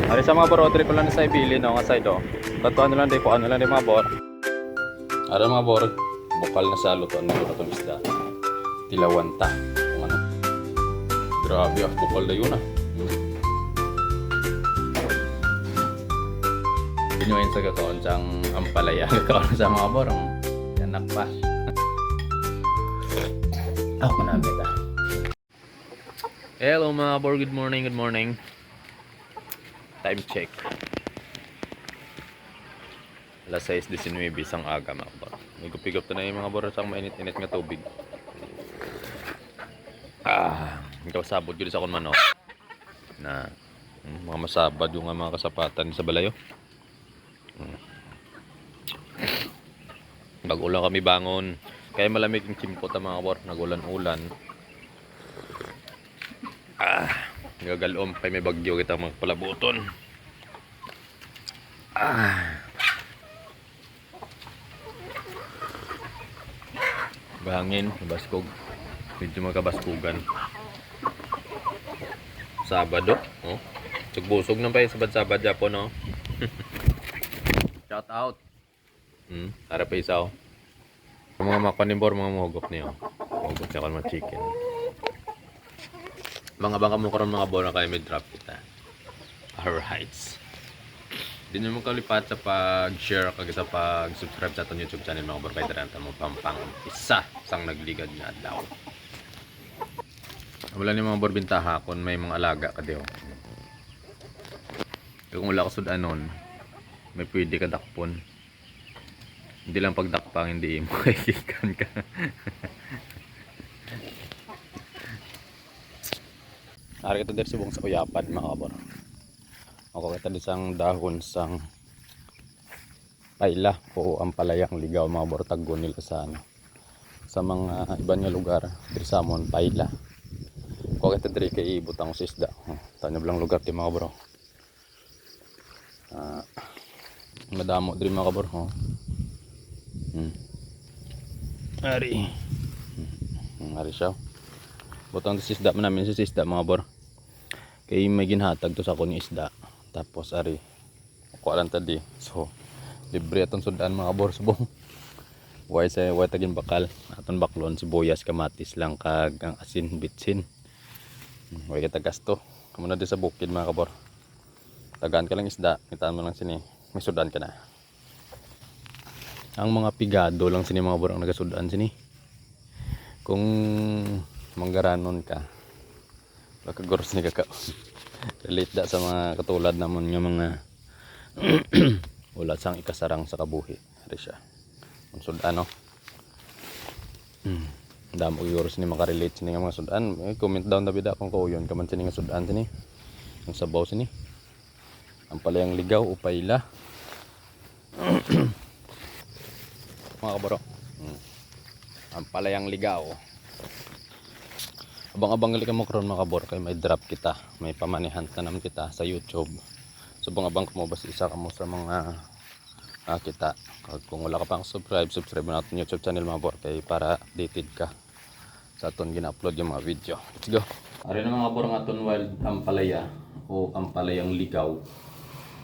Ari sa mga bor, trip ko lang sa ibili no, nga side oh. Katuan lang di ko ano lang di mga bor. Ari mga bor, bukal na sa lutuan na itong isda. Tilawanta. Kung ano. Grabe ah, bukal na yun ah. Pinuhin sa gatoon siyang ampalaya. Gatoon sa mga bor. Yanak pa. Ako na beta. Hello mga bor, good morning, good morning. Time check. Alas 6:19 isang aga mga bor. May gupigop na yung mga bor sa mainit-init nga tubig. Ikaw sabot yun sa akong manok. Na mga masabad yung mga kasapatan sa balayo. Bagulang kami bangon. Kaya malamig yung chimpot ang mga bor. Nagulan-ulan. Gagalom. Kaya may bagyo kita mga palabuton. Bahangin, baskog. Medyo magkabaskugan. Sabado, oh. Sugbusog na pa yung sabad-sabad Japon, oh. Shout out. Para pa isa, oh. Mga makanimbor, mga muhugop niyo. Muhugop niya kalma chicken. Mga baka mo karon mga bona kayo may drop kita. Alright. Di nyo kalipat sa pag-share kag sa pag-subscribe sa atong YouTube channel mga barbay daran mo pampang isang nagligad nga daw. Wala ni mga borbintaha kon may mga alaga ka diyo. Kung wala ka sudanon, may pwede ka dakpon. Hindi lang pagdakpang hindi mo kikikan ka. Ari kita der subong sa uyapan mga kabor. Ako kita di sang dahon sang paila o ampalayang ligaw mga bortagon nila sa ano. Sa mga iba nga lugar, diri sa amon paila. Ko kita diri kay ibutang sa isda. Tanyo lang lugar ti mga bro. Madamo diri mga kabor ho. Ari. Ari siya. Butang sa isda man namin sa isda mga bor. Kay may ginhatag to sa akong isda. Tapos ari. Ako lang tadi. So libre atong sudan mga bor subong. Way tagin bakal. Aton baklon sibuyas kamatis lang kag ang asin bitsin. Way kita gasto. Kamo na di sa bukid mga kabor. Tagaan ka lang isda, kitaan mo lang sini. May sudan ka na. Ang mga pigado lang sini mga bor ang nagasudan sini. Kung manggaranon ka, baka goros ni kaka. Relate da sa mga katulad namon nga mga wala sang ikasarang sa kabuhi. Ari siya. Ang sudan no. Damo goros ni makarelate sini nga mga sudan. Comment down na bida kung kauyon kaman sini nga sudan sini. Ang sabaw sini. Ang palayang ligaw o paila. Mga kabaro. Ang palayang ligaw. Abang-abang gali ka mo karon mga kabor kay may drop kita, may pamanihan tanam kita sa YouTube. So abang ka mo basta isa ka mo sa mga kita. Kung wala ka pang subscribe mo natin YouTube channel mga kabor kay para updated ka sa aton gina-upload yung mga video. Let's go. Ari na mga kabor ng aton wild ampalaya o ampalayang ligaw.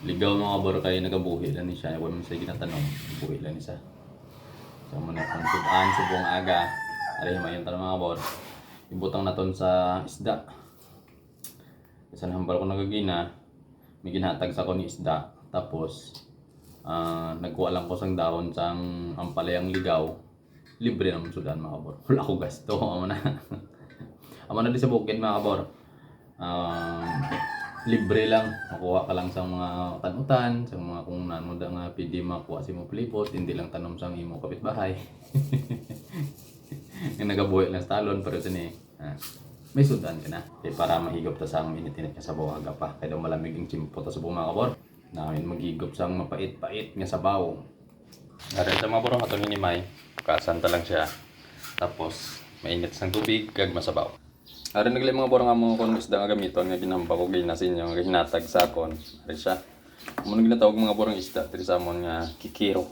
Ligaw mga kabor kay nagabuhi lang ni siya. Wala man siya ginatanong, buhi lang ni siya. So muna kung subong aga. Ari mayon tanong mga kabor. Ibutang naton sa isda. Kasi nahambal ko nagagina, may ginhatag sa ko ni isda. Tapos nagkuha lang ko sang dahon sang ampalayang ligaw. Libre naman sudan mga kabor. Wala ko gasto. Amo na di sa bukid mga kabor. Libre lang. Makuha ka lang sa mga tanutan, sa mga kung nano da nga pwede makuha si mo plipot, hindi lang tanom sang imo kapitbahay. Yung nagabuhay lang sa talon pero sini may sudan ka na para mahigop ta sang init-init nga sabaw aga pa kaya daw malamig ang chimpo ta sa mga kabor namin maghigop sang mapait-pait nga sabaw. Aron sa mga bro aton ni May kasanta lang siya tapos mainit sang tubig kag masabaw. Aron naglay mga bro nga mo kon isda nga gamiton nga ginhamba ko ginasin yung hinatag sa akon ari siya mo ginatawag mga bro isda diri sa amon nga kikiro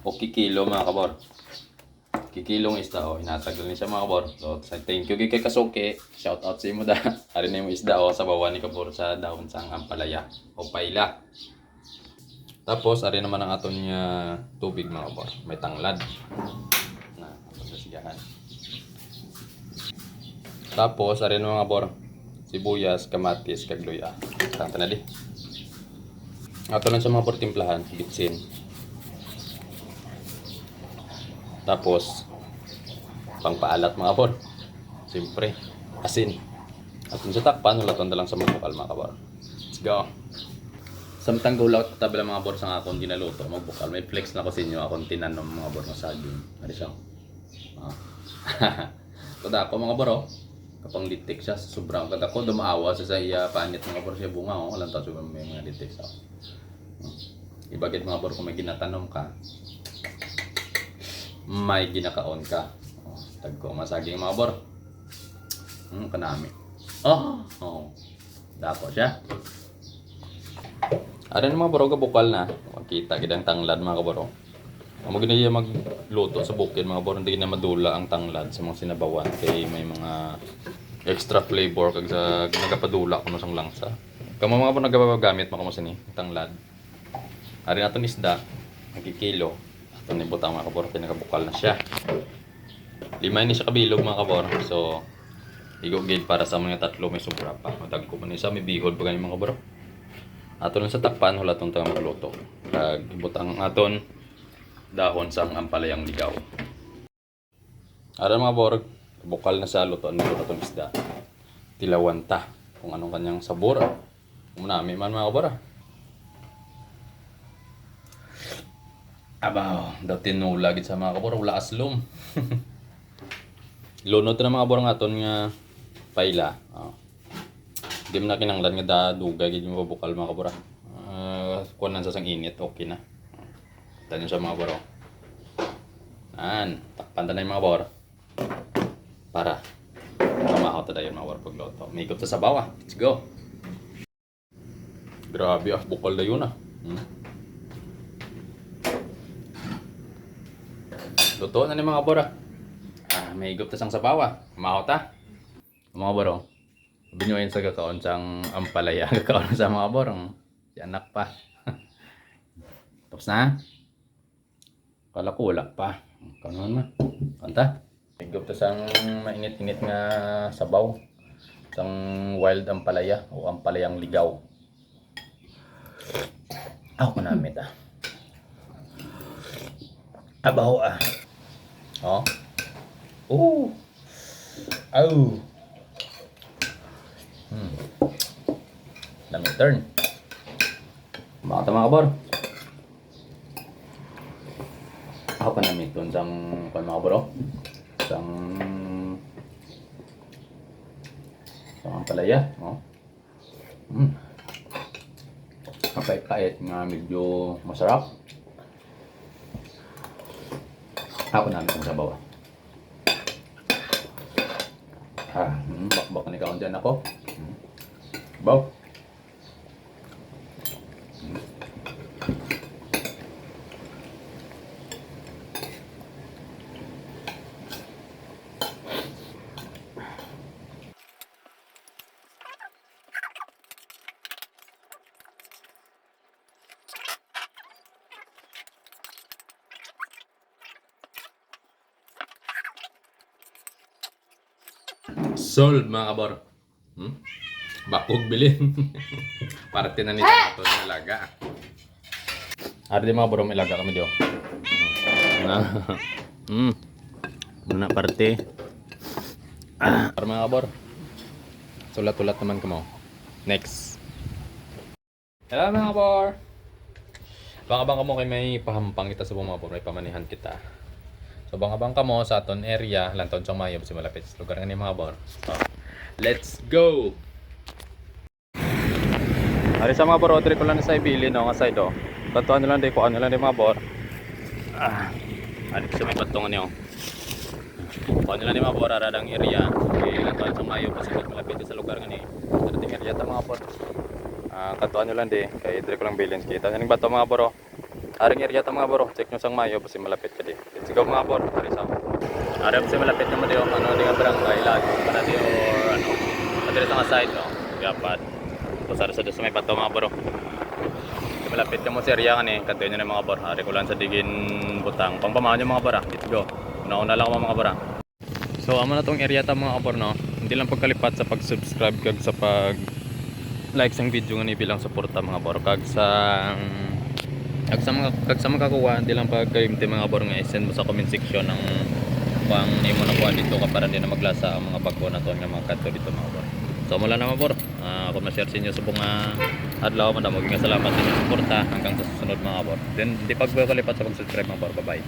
o kikilo mga kabor. kikilong isda o hinatag ni siya mga kabor. So thank you kay Kasuke. Shout out sa imo da. Ari na yung isda o sa bawa ni kabor sa dahon sang ampalaya o paila. Tapos ari naman ang aton niya tubig mga kabor. May tanglad. Na pagkasigahan. Tapos ari na mga kabor. Sibuyas, kamatis, kag luya. Tanta na di. Ato lang sa mga kabor timplahan, bitsin. Tapos pangpaalat mga kabor. Siyempre, asin. At sa takpan, hulaton na lang sa magbukal mga kabor. Let's go. Samtang gulaw at tabla mga kabor sa akong ginaluto, magbukal. May flex na ko sa inyo akong tinanom mga kabor ng saging. Ano siya? Kada ako mga kabor oh. Kapang litik siya, sobrang kada ko dumaawa sa iya panit mga kabor siya bunga oh. Walang taso may mga litik sa ibagit mga kabor kung may ginatanom ka. May ginakaon ka. Oh, tagko masaging mga bor. Kanami. Oh. Dako siya. Aran mga bor bukal na. Makita gidang tanglad mga kaboro. Amo gina iya magluto sa bukid mga bor, hindi na madula ang tanglad sa mga sinabawan kay may mga extra flavor kag sa nagapadula kuno sang langsa. Kamo mga bor nagagamit makamu sa ni tanglad. Ari naton isda, nagkikilo. Ito ni butang mga kabor, pinakabukal na siya. 5 ni siya kabilog mga kabor. So, igugid para sa mga tatlo may sobra pa. Madag ko man isa, may bihod pa ganyan mga kabor. Aton lang sa takpan, hulatong tayo magluto. Kag butang aton, dahon sang ampalayang ligaw. Ara mga kabor, bukal na sa lutoan nito atong isda. Tilawan ta kung anong kanyang sabor. Umunami man mga kabor. Abaw, daw tinula gid sa mga kabor, wala aslom. Lunod na mga kabor nga aton nga paila. Di man na kinanglan nga dugay gid yung bukal mga kabor. Kunan sa sang init, okay na. Tanyo sa mga kabor. Takpan na yung mga kabor. Para kamahaw ta dayon mga kabor pagluto. May ikot sa sabaw. Let's go. Grabe bukal dayon Luto na ni mga kabor. May higop ta sang sabaw. Kamahaw ta. Mga kabor. Binuhayin sa kakaon sang ampalaya. Kakaon sa mga kabor. Si anak pa. Tapos na. Kala ko wala pa. Kanon na. Kanta. Higop ta sang mainit-init nga sabaw. Sang wild ampalaya o ampalayang ligaw. Ako namit Abaw Oh. Au. Dami turn. Mga kabor. Ako pa namin ito sang mga kabor. Sang ampalaya. Kapait-kait nga medyo masarap. Ako namin itong sabaw. Bakbak ni kaon dyan ako. Baw. Sold mga kabor. Bakog bilin. Parte na nito ito ng ilaga. Ari mga kabor, may ilaga kami diyo. Muna parte. Para mga kabor. Sulat-ulat naman kamo. Next. Hello mga kabor. Bang-abang kamo kay may pahampang kita sa mga kabor. May pamanihan kita. So bang-abang ka mo sa aton area, lantaon siyang mayob si malapit sa lugar nga ni mga kabor. So, let's go! Ari sa mga bor, ko lang na sa ibili no, nga side oh. Katuan lang di ko ano lang di mga bor. Ari sa may patungan niyo. Kuan lang di mga bor aradang area. Okay, lantaon siyang mayob si malapit sa lugar nga ni. Dating area ta mga bor. Katuan lang di kay dire ko lang bilin kita. Ning bato mga bor. Aring area ta mga bor, check nyo sang mayo kasi malapit ka di. Let's go mga bor, ari sa Arap sa malapit naman yung ano di nga barangay lagi pa na or ano padre sa nga side no. Dapat. Pasara sa may bato mga bro. Di malapit ka mo sa area kan eh. Kantuin nyo na yung mga bro. Ari ko lang sa digin butang. Pangpamahan yung mga bro. Let's go. Una-una lang ako mga bro. So amo na tong area ta mga bro no. Hindi lang pagkalipat sa pag-subscribe kag sa pag like sang video nga ni bilang suporta mga bro. Kag sa mga kakuha, hindi lang pag kayo mga bor nga i-send mo sa comment section ng pang imo na kuha dito ka para din na maglasa ang mga pagkuha na to nga mga kanto dito mga bor. So mula na mga bor, ako ma-share sa inyo sa bunga adlaw man maging salamat sa inyong suporta hanggang sa susunod mga bor. Then di pagkalipat sa pag-subscribe mga bor. Bye bye.